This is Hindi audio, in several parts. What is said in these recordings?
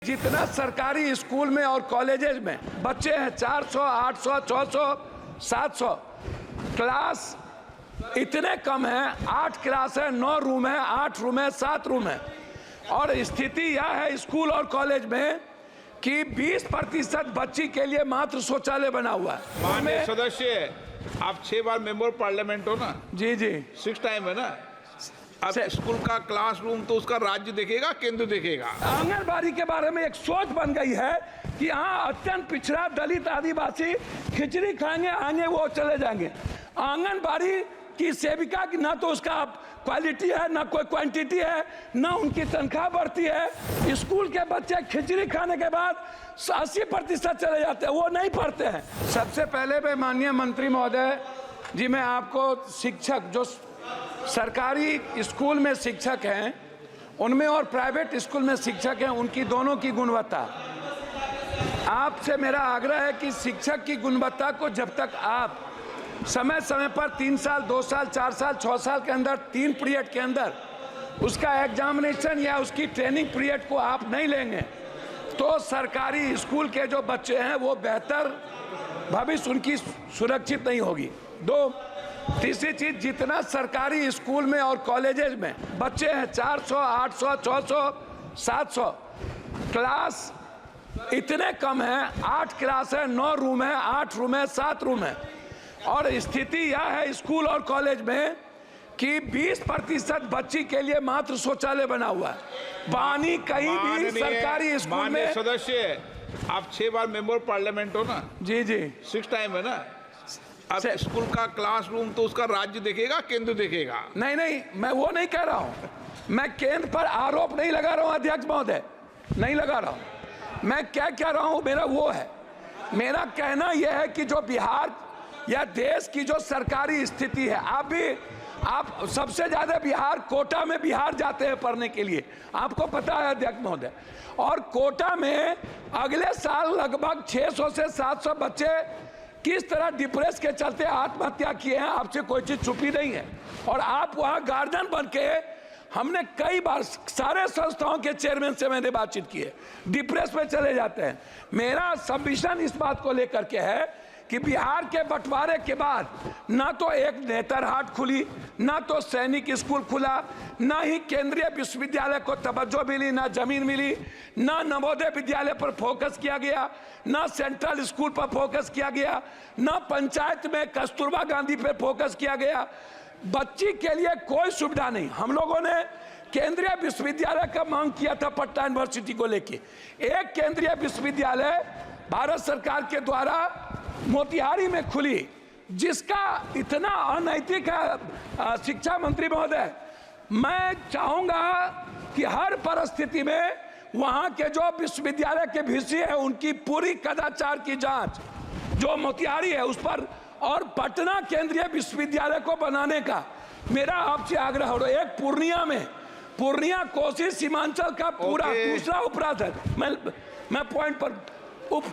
जितना सरकारी स्कूल में और कॉलेजेस में बच्चे हैं 400, 800, 600, 700 क्लास इतने कम हैं। 8 क्लास है, 9 रूम है, 8 रूम है, 7 रूम है। और स्थिति यह है स्कूल और कॉलेज में कि 20% बच्ची के लिए मात्र शौचालय बना हुआ है। माननीय सदस्य, आप 6 बार मेंबर पार्लियामेंट हो ना? जी जी, 6 टाइम है ना। अब स्कूल का क्लासरूम तो उसका राज्य देखेगा, केंद्र देखेगा। आंगनबाड़ी के बारे में एक सोच बन गई है कि हाँ, अत्यंत पिछड़ा दलित आदिवासी खिचड़ी खाएंगे, आएंगे वो चले जाएंगे। आंगनबाड़ी की सेविका की ना तो उसका क्वालिटी है, ना कोई क्वांटिटी है, ना उनकी तनख्वाह बढ़ती है। स्कूल के बच्चे खिचड़ी खाने के बाद 80% चले जाते हैं, वो नहीं पढ़ते हैं। सबसे पहले मैं माननीय मंत्री महोदय जी, मैं आपको शिक्षक जो सरकारी स्कूल में शिक्षक हैं उनमें और प्राइवेट स्कूल में शिक्षक हैं, उनकी दोनों की गुणवत्ता, आपसे मेरा आग्रह है कि शिक्षक की गुणवत्ता को जब तक आप समय समय पर 3 साल, 2 साल, 4 साल, 6 साल के अंदर 3 पीरियड के अंदर उसका एग्जामिनेशन या उसकी ट्रेनिंग पीरियड को आप नहीं लेंगे तो सरकारी स्कूल के जो बच्चे हैं वो बेहतर भविष्य उनकी सुरक्षित नहीं होगी। तीसरी चीज, जितना सरकारी स्कूल में और कॉलेजेस में बच्चे हैं 400, 800, 600, 700 क्लास इतने कम हैं। 8 क्लास है, 9 रूम है, 8 रूम है, 7 रूम है। और स्थिति यह है स्कूल और कॉलेज में कि 20% बच्ची के लिए मात्र शौचालय बना हुआ है। पानी कहीं भी सरकारी स्कूल में। सदस्य, आप 6 बार मेंबर पार्लियामेंट हो ना? जी जी, 6 टाइम है ना। अब स्कूल का क्लासरूम तो उसका राज्य देखेगा, केंद्र देखेगा। नहीं नहीं, मैं वो नहीं कह रहा हूँ। मैं केंद्र पर आरोप नहीं लगा रहा हूँ अध्यक्ष महोदय, नहीं लगा रहा हूँ। मैं क्या कह रहा हूँ, मेरा वो है, मेरा कहना यह है कि जो बिहार या देश की जो सरकारी स्थिति है, आप सबसे ज्यादा बिहार कोटा में बिहार जाते हैं पढ़ने के लिए, आपको पता है अध्यक्ष महोदय। और कोटा में अगले साल लगभग 600 से 700 बच्चे किस तरह डिप्रेस के चलते आत्महत्या किए हैं, आपसे कोई चीज छुपी नहीं है। और आप वहां गार्जियन बन के, हमने कई बार सारे संस्थाओं के चेयरमैन से मैंने बातचीत की है, डिप्रेस में चले जाते हैं। मेरा सबमिशन इस बात को लेकर के है कि बिहार के बंटवारे के बाद ना तो एक नेतरहाट खुली, ना तो सैनिक स्कूल खुला, ना ही केंद्रीय विश्वविद्यालय को तवज्जो मिली, ना जमीन मिली, ना नवोदय विद्यालय पर फोकस किया गया, ना सेंट्रल स्कूल पर फोकस किया गया, ना पंचायत में कस्तूरबा गांधी पर फोकस किया गया। बच्ची के लिए कोई सुविधा नहीं। हम लोगों ने केंद्रीय विश्वविद्यालय का मांग किया था पटना यूनिवर्सिटी को लेके। एक केंद्रीय विश्वविद्यालय भारत सरकार के द्वारा मोतिहारी में खुली, जिसका इतना अनैतिक है शिक्षा मंत्री महोदय। मैं चाहूंगा कि हर परिस्थिति में वहां के जो विश्वविद्यालय के वीसी है उनकी पूरी कदाचार की जांच जो मोतिहारी है उस पर, और पटना केंद्रीय विश्वविद्यालय को बनाने का मेरा आपसे आग्रह हो। एक पूर्णिया कोसी सीमांचल का पूरा दूसरा उपराजधानी, मैं पॉइंट पर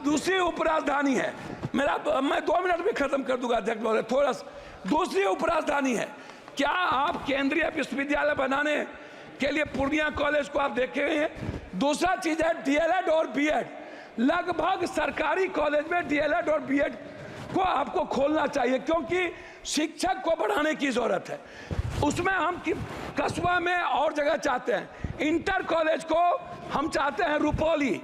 दूसरी उपराजधानी है मेरा, मैं 2 मिनट में खत्म कर दूंगा अध्यक्ष महोदय, थोड़ा दूसरी उपराजधानी है। क्या आप केंद्रीय विश्वविद्यालय बनाने के लिए पूर्णिया कॉलेज को आप देखे हैं? दूसरा चीज है डीएलएड और बीएड। लगभग सरकारी कॉलेज में डीएलएड और बीएड को आपको खोलना चाहिए, क्योंकि शिक्षक को बढ़ाने की जरूरत है। उसमें हम कस्बा में और जगह चाहते हैं। इंटर कॉलेज को हम चाहते हैं रुपौली,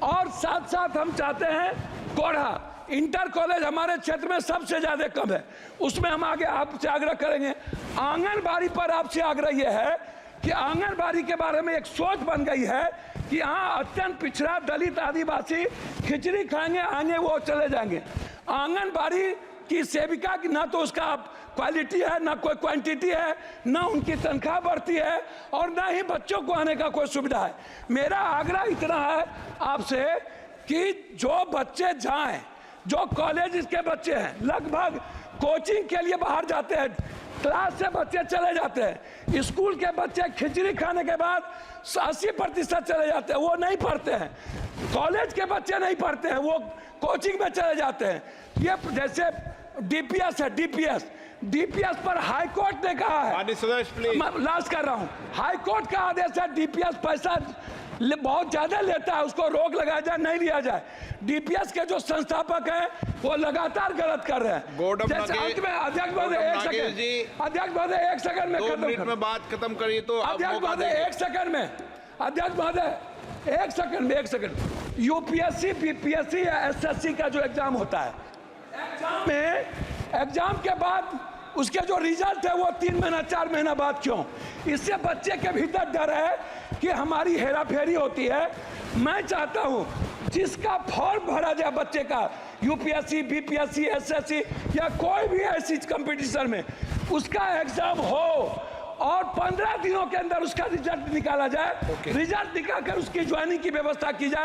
और साथ साथ हम चाहते हैं कोढ़ा। इंटर कॉलेज हमारे क्षेत्र में सबसे ज्यादा कम है, उसमें हम आगे आपसे आग्रह करेंगे। आंगनबाड़ी पर आपसे आग्रह यह है कि आंगनबाड़ी के बारे में एक सोच बन गई है कि हाँ, अत्यंत पिछड़ा दलित आदिवासी खिचड़ी खाएंगे, आएंगे वो चले जाएंगे। आंगनबाड़ी की सेविका की ना तो उसका क्वालिटी है, ना कोई क्वांटिटी है, ना उनकी तनख्वाह बढ़ती है, और ना ही बच्चों को आने का कोई सुविधा है। मेरा आग्रह इतना है आपसे कि जो बच्चे जाएं, जो कॉलेज के बच्चे हैं, लगभग कोचिंग के लिए बाहर जाते हैं, क्लास से बच्चे चले जाते हैं। स्कूल के बच्चे खिचड़ी खाने के बाद 80% चले जाते हैं, वो नहीं पढ़ते हैं। कॉलेज के बच्चे नहीं पढ़ते हैं, वो कोचिंग में चले जाते हैं। ये जैसे डीपीएस है, डीपीएस पर हाई कोर्ट ने कहा है, मैं लास्ट कर रहा हूं, हाई कोर्ट का आदेश है डीपीएस पैसा बहुत ज्यादा लेता है, उसको रोक लगाया जाए, नहीं लिया जाए। डीपीएस के जो संस्थापक हैं वो लगातार गलत कर रहे हैं। गौतम जैसे नागे- अंत में अध्यक्ष महोदय गौतम एक नागेश सेकंड, जी, अध्यक्ष महोदय एक सेकंड में 2 खत्म मिनट कर, में बात खत्म करिए तो आप अध्यक्ष मौका महोदय देंगे। एक सेकंड में, अध्यक्ष महोदय एक सेकंड में, एक सेकंड। यूपीएससी बीपीएससी या एसएससी का जो एग्जाम होता है, एग्जाम में एग्जाम के बाद उसके जो रिजल्ट है वो 3 महीना 4 महीना बाद क्यों? इससे बच्चे के भीतर डर है कि हमारी हेराफेरी होती है। मैं चाहता हूं जिसका फॉर्म भरा जाए बच्चे का, यूपीएससी बीपीएससी एसएससी या कोई भी ऐसी कंपटीशन में, उसका एग्जाम हो और 15 दिनों के अंदर उसका रिजल्ट निकाला जाए। रिजल्ट निकालकर उसकी ज्वाइनिंग की व्यवस्था की जाए।